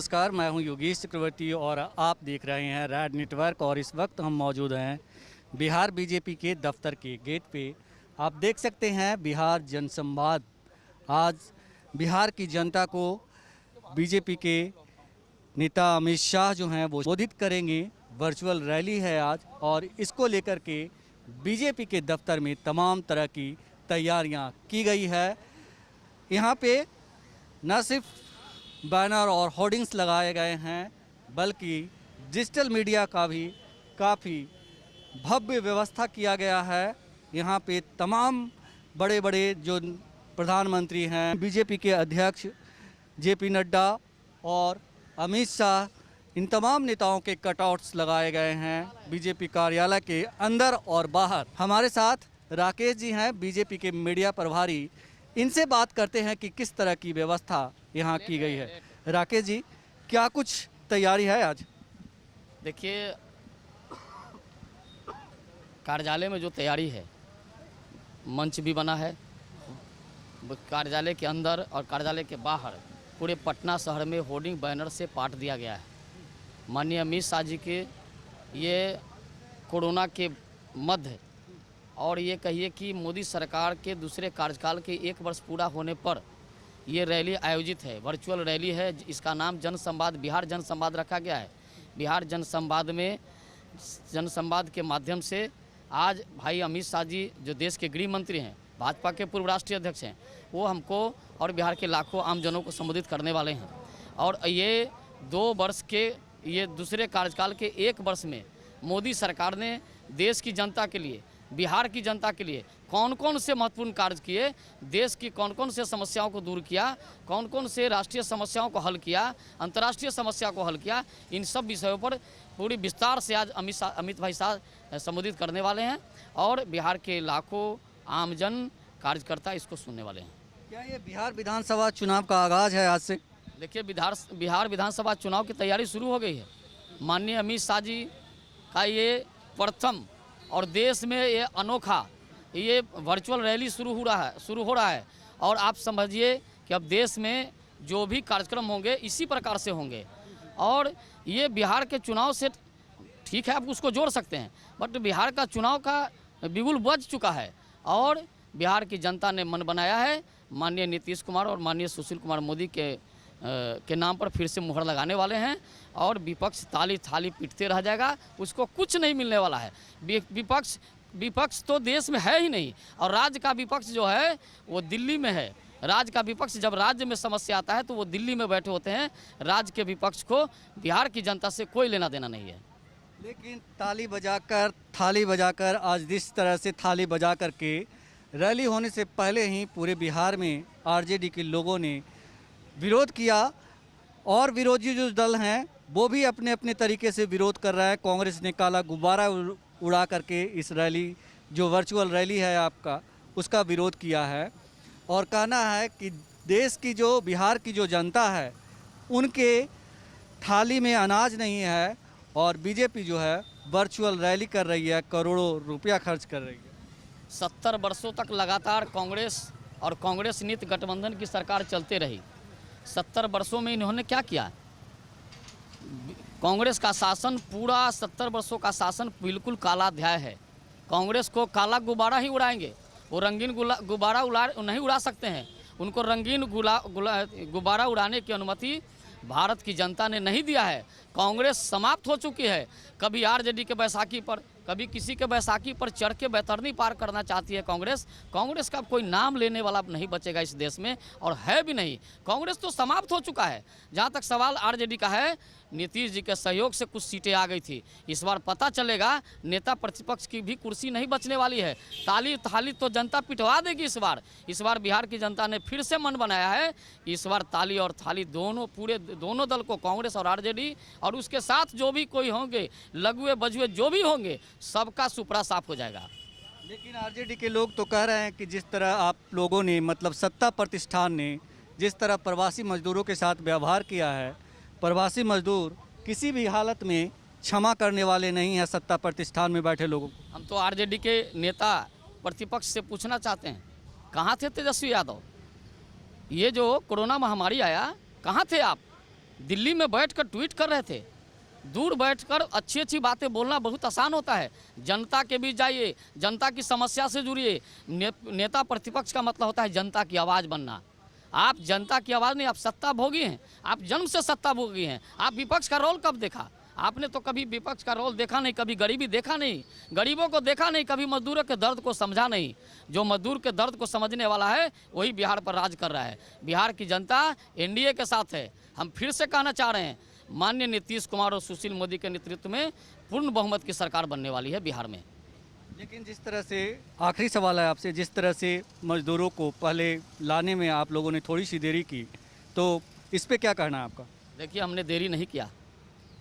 नमस्कार, मैं हूं योगेश चक्रवर्ती और आप देख रहे हैं रैड नेटवर्क। और इस वक्त हम मौजूद हैं बिहार बीजेपी के दफ्तर के गेट पे। आप देख सकते हैं बिहार जनसंवाद। आज बिहार की जनता को बीजेपी के नेता अमित शाह जो हैं वो संबोधित करेंगे। वर्चुअल रैली है आज और इसको लेकर के बीजेपी के दफ्तर में तमाम तरह की तैयारियां की गई है। यहाँ पे न सिर्फ बैनर और होर्डिंग्स लगाए गए हैं बल्कि डिजिटल मीडिया का भी काफ़ी भव्य व्यवस्था किया गया है। यहाँ पे तमाम बड़े बड़े जो प्रधानमंत्री हैं, बीजेपी के अध्यक्ष जेपी नड्डा और अमित शाह, इन तमाम नेताओं के कटआउट्स लगाए गए हैं बीजेपी कार्यालय के अंदर और बाहर। हमारे साथ राकेश जी हैं, बीजेपी के मीडिया प्रभारी। इनसे बात करते हैं कि किस तरह की व्यवस्था यहाँ की गई है। राकेश जी, क्या कुछ तैयारी है आज? देखिए, कार्यालय में जो तैयारी है, मंच भी बना है कार्यालय के अंदर और कार्यालय के बाहर। पूरे पटना शहर में होर्डिंग बैनर से पाट दिया गया है। माननीय अमित शाह जी के ये कोरोना के मध्य और ये कहिए कि मोदी सरकार के दूसरे कार्यकाल के 1 वर्ष पूरा होने पर ये रैली आयोजित है। वर्चुअल रैली है। इसका नाम जनसंवाद, बिहार जनसंवाद रखा गया है। बिहार जनसंवाद में जनसंवाद के माध्यम से आज भाई अमित शाह जी जो देश के गृह मंत्री हैं, भाजपा के पूर्व राष्ट्रीय अध्यक्ष हैं, वो हमको और बिहार के लाखों आमजनों को संबोधित करने वाले हैं। और ये 2 वर्ष के ये दूसरे कार्यकाल के 1 वर्ष में मोदी सरकार ने देश की जनता के लिए, बिहार की जनता के लिए कौन कौन से महत्वपूर्ण कार्य किए, देश की कौन कौन से समस्याओं को दूर किया, कौन कौन से राष्ट्रीय समस्याओं को हल किया, अंतर्राष्ट्रीय समस्या को हल किया, इन सब विषयों पर पूरी विस्तार से आज अमित भाई शाह संबोधित करने वाले हैं और बिहार के लाखों आमजन कार्यकर्ता इसको सुनने वाले हैं। क्या ये बिहार विधानसभा चुनाव का आगाज़ है आज से? देखिए, बिहार विधानसभा चुनाव की तैयारी शुरू हो गई है। माननीय अमित शाह जी का ये प्रथम और देश में ये अनोखा ये वर्चुअल रैली शुरू हो रहा है। और आप समझिए कि अब देश में जो भी कार्यक्रम होंगे इसी प्रकार से होंगे। और ये बिहार के चुनाव से ठीक है, आप उसको जोड़ सकते हैं, बट बिहार का चुनाव का बिगुल बज चुका है और बिहार की जनता ने मन बनाया है। माननीय नीतीश कुमार और माननीय सुशील कुमार मोदी के नाम पर फिर से मुहर लगाने वाले हैं और विपक्ष ताली थाली पीटते रह जाएगा, उसको कुछ नहीं मिलने वाला है। विपक्ष तो देश में है ही नहीं और राज्य का विपक्ष जो है वो दिल्ली में है। राज्य का विपक्ष जब राज्य में समस्या आता है तो वो दिल्ली में बैठे होते हैं। राज्य के विपक्ष को बिहार की जनता से कोई लेना देना नहीं है। लेकिन ताली बजाकर, थाली बजाकर, आज जिस तरह से थाली बजा कर के रैली होने से पहले ही पूरे बिहार में आरजेडी के लोगों ने विरोध किया और विरोधी जो दल हैं वो भी अपने अपने तरीके से विरोध कर रहा है। कांग्रेस ने काला गुब्बारा उड़ा करके इस रैली, जो वर्चुअल रैली है आपका, उसका विरोध किया है और कहना है कि देश की जो, बिहार की जो जनता है उनके थाली में अनाज नहीं है और बीजेपी जो है वर्चुअल रैली कर रही है, करोड़ों रुपया खर्च कर रही है। 70 वर्षों तक लगातार कांग्रेस और कांग्रेस नीति गठबंधन की सरकार चलते रही। 70 वर्षों में इन्होंने क्या किया? कांग्रेस का शासन, पूरा 70 वर्षों का शासन बिल्कुल काला अध्याय है। कांग्रेस को काला गुब्बारा ही उड़ाएंगे, वो रंगीन गुब्बारा नहीं उड़ा सकते हैं। उनको रंगीन गुब्बारा उड़ाने की अनुमति भारत की जनता ने नहीं दिया है। कांग्रेस समाप्त हो चुकी है। कभी आरजेडी के बैसाखी पर, कभी किसी के बैसाखी पर चढ़ के बैतरनी पार करना चाहती है कांग्रेस। कांग्रेस का कोई नाम लेने वाला नहीं बचेगा इस देश में और है भी नहीं। कांग्रेस तो समाप्त हो चुका है। जहाँ तक सवाल आरजेडी का है, नीतीश जी के सहयोग से कुछ सीटें आ गई थी। इस बार पता चलेगा, नेता प्रतिपक्ष की भी कुर्सी नहीं बचने वाली है। ताली थाली तो जनता पिटवा देगी इस बार बिहार की जनता ने फिर से मन बनाया है। इस बार ताली और थाली दोनों दल को, कांग्रेस और आरजेडी, और उसके साथ जो भी कोई होंगे, लघुए बजुए जो भी होंगे, सबका सुपड़ा साफ हो जाएगा। लेकिन आरजेडी के लोग तो कह रहे हैं कि जिस तरह आप लोगों ने, मतलब सत्ता प्रतिष्ठान ने जिस तरह प्रवासी मजदूरों के साथ व्यवहार किया है, प्रवासी मजदूर किसी भी हालत में क्षमा करने वाले नहीं हैं सत्ता प्रतिष्ठान में बैठे लोगों को। हम तो आरजेडी के नेता प्रतिपक्ष से पूछना चाहते हैं, कहाँ थे तेजस्वी यादव? ये जो कोरोना महामारी आया, कहाँ थे आप? दिल्ली में बैठकर ट्वीट कर रहे थे। दूर बैठकर अच्छी अच्छी बातें बोलना बहुत आसान होता है। जनता के बीच जाइए, जनता की समस्या से जुड़िए। नेता प्रतिपक्ष का मतलब होता है जनता की आवाज़ बनना। आप जनता की आवाज़ नहीं, आप सत्ता भोगी हैं, आप जन्म से सत्ता भोगी हैं। आप विपक्ष का रोल कब देखा? आपने तो कभी विपक्ष का रोल देखा नहीं, कभी गरीबी देखा नहीं, गरीबों को देखा नहीं, कभी मजदूरों के दर्द को समझा नहीं। जो मजदूर के दर्द को समझने वाला है वही बिहार पर राज कर रहा है। बिहार की जनता एनडीए के साथ है। हम फिर से कहना चाह रहे हैं, माननीय नीतीश कुमार और सुशील मोदी के नेतृत्व में पूर्ण बहुमत की सरकार बनने वाली है बिहार में। लेकिन जिस तरह से, आखिरी सवाल है आपसे, जिस तरह से मजदूरों को पहले लाने में आप लोगों ने थोड़ी सी देरी की, तो इस पे क्या कहना है आपका? देखिए, हमने देरी नहीं किया,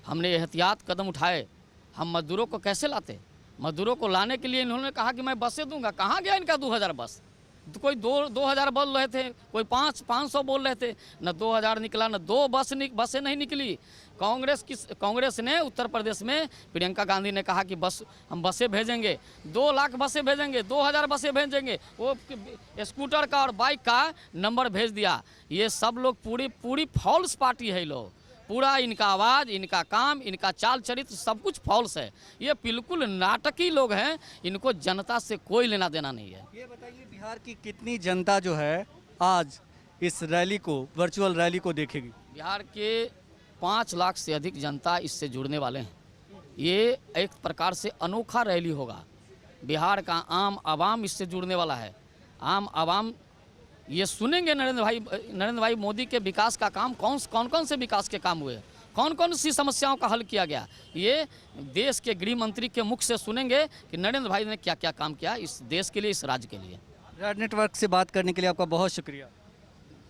हमने एहतियात कदम उठाए। हम मजदूरों को कैसे लाते? मजदूरों को लाने के लिए इन्होंने कहा कि मैं बसें दूंगा। कहाँ गया इनका 2000 बस? तो कोई 2000 बोल रहे थे, कोई 500 बोल रहे थे, न 2000 निकला, न 2 बसें नहीं निकली। कांग्रेस ने उत्तर प्रदेश में प्रियंका गांधी ने कहा कि हम बसें भेजेंगे, 2 लाख बसें भेजेंगे, 2000 बसें भेजेंगे। वो स्कूटर का और बाइक का नंबर भेज दिया। ये सब लोग पूरी फॉल्स पार्टी है। लोग पूरा, इनका आवाज़, इनका काम, इनका चाल चरित्र सब कुछ फॉल्स है। ये बिल्कुल नाटकी लोग हैं। इनको जनता से कोई लेना देना नहीं है। ये बताइए, बिहार की कितनी जनता जो है आज इस रैली को, वर्चुअल रैली को देखेगी? बिहार के 5 लाख से अधिक जनता इससे जुड़ने वाले हैं। ये एक प्रकार से अनोखा रैली होगा। बिहार का आम आवाम इससे जुड़ने वाला है। आम आवाम ये सुनेंगे नरेंद्र भाई मोदी के विकास का काम, कौन से विकास के काम हुए, कौन सी समस्याओं का हल किया गया। ये देश के गृह मंत्री के मुख से सुनेंगे कि नरेंद्र भाई ने क्या क्या काम किया इस देश के लिए, इस राज्य के लिए। रेड नेटवर्क से बात करने के लिए आपका बहुत शुक्रिया।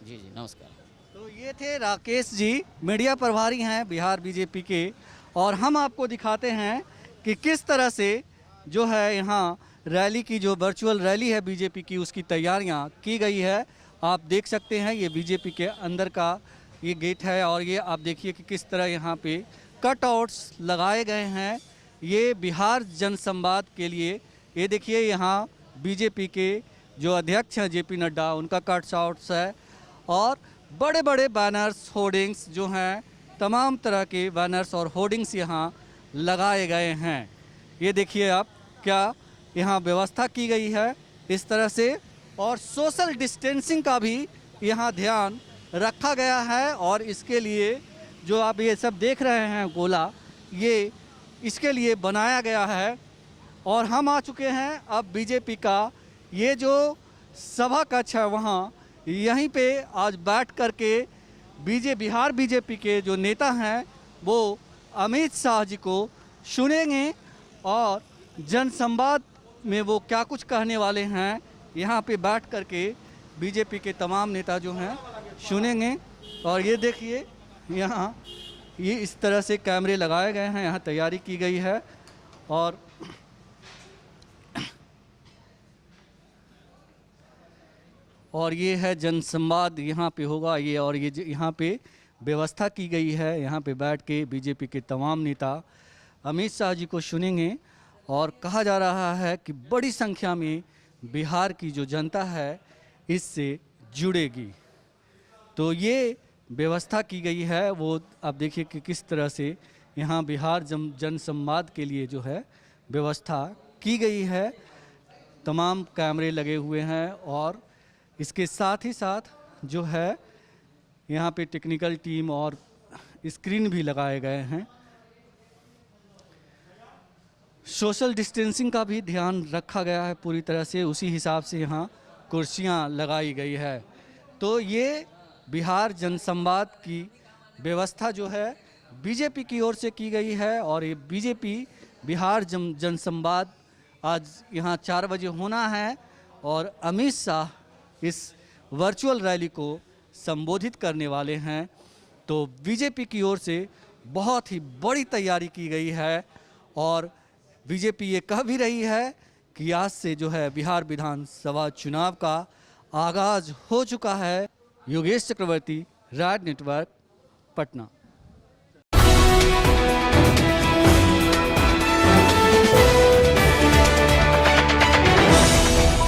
जी नमस्कार। तो ये थे राकेश जी, मीडिया प्रभारी हैं बिहार बीजेपी के, और हम आपको दिखाते हैं कि किस तरह से जो है यहाँ रैली की, जो वर्चुअल रैली है बीजेपी की, उसकी तैयारियां की गई है। आप देख सकते हैं ये बीजेपी के अंदर का ये गेट है, और ये आप देखिए कि किस तरह यहाँ पे कटआउट्स लगाए गए हैं ये बिहार जनसंवाद के लिए। ये देखिए यहाँ बीजेपी के जो अध्यक्ष हैं जेपी नड्डा, उनका कटआउट्स है, और बड़े बड़े बैनर्स, होर्डिंग्स जो हैं, तमाम तरह के बैनर्स और होर्डिंग्स यहाँ लगाए गए हैं। ये देखिए आप, क्या यहाँ व्यवस्था की गई है इस तरह से, और सोशल डिस्टेंसिंग का भी यहाँ ध्यान रखा गया है। और इसके लिए जो आप ये सब देख रहे हैं गोला, ये इसके लिए बनाया गया है। और हम आ चुके हैं अब बीजेपी का ये जो सभा कक्ष है वहाँ, यहीं पे आज बैठ करके बिहार बीजेपी के जो नेता हैं वो अमित शाह जी को सुनेंगे, और जनसंवाद में वो क्या कुछ कहने वाले हैं यहाँ पे बैठ करके बीजेपी के तमाम नेता जो हैं सुनेंगे। और ये देखिए यहाँ ये इस तरह से कैमरे लगाए गए हैं, यहाँ तैयारी की गई है। और ये है जनसंवाद यहाँ पे होगा ये, और ये यहाँ पे व्यवस्था की गई है। यहाँ पे बैठ के बीजेपी के तमाम नेता अमित शाह जी को सुनेंगे, और कहा जा रहा है कि बड़ी संख्या में बिहार की जो जनता है इससे जुड़ेगी। तो ये व्यवस्था की गई है, वो आप देखिए कि किस तरह से यहाँ बिहार जनसंवाद के लिए जो है व्यवस्था की गई है। तमाम कैमरे लगे हुए हैं, और इसके साथ ही साथ जो है यहाँ पे टेक्निकल टीम और स्क्रीन भी लगाए गए हैं। सोशल डिस्टेंसिंग का भी ध्यान रखा गया है पूरी तरह से, उसी हिसाब से यहाँ कुर्सियाँ लगाई गई है। तो ये बिहार जनसंवाद की व्यवस्था जो है बीजेपी की ओर से की गई है, और ये बीजेपी बिहार जनसंवाद आज यहाँ 4 बजे होना है, और अमित शाह इस वर्चुअल रैली को संबोधित करने वाले हैं। तो बीजेपी की ओर से बहुत ही बड़ी तैयारी की गई है, और बीजेपी ये कह भी रही है कि आज से जो है बिहार विधानसभा चुनाव का आगाज हो चुका है। योगेश चक्रवर्ती, रेड नेटवर्क, पटना।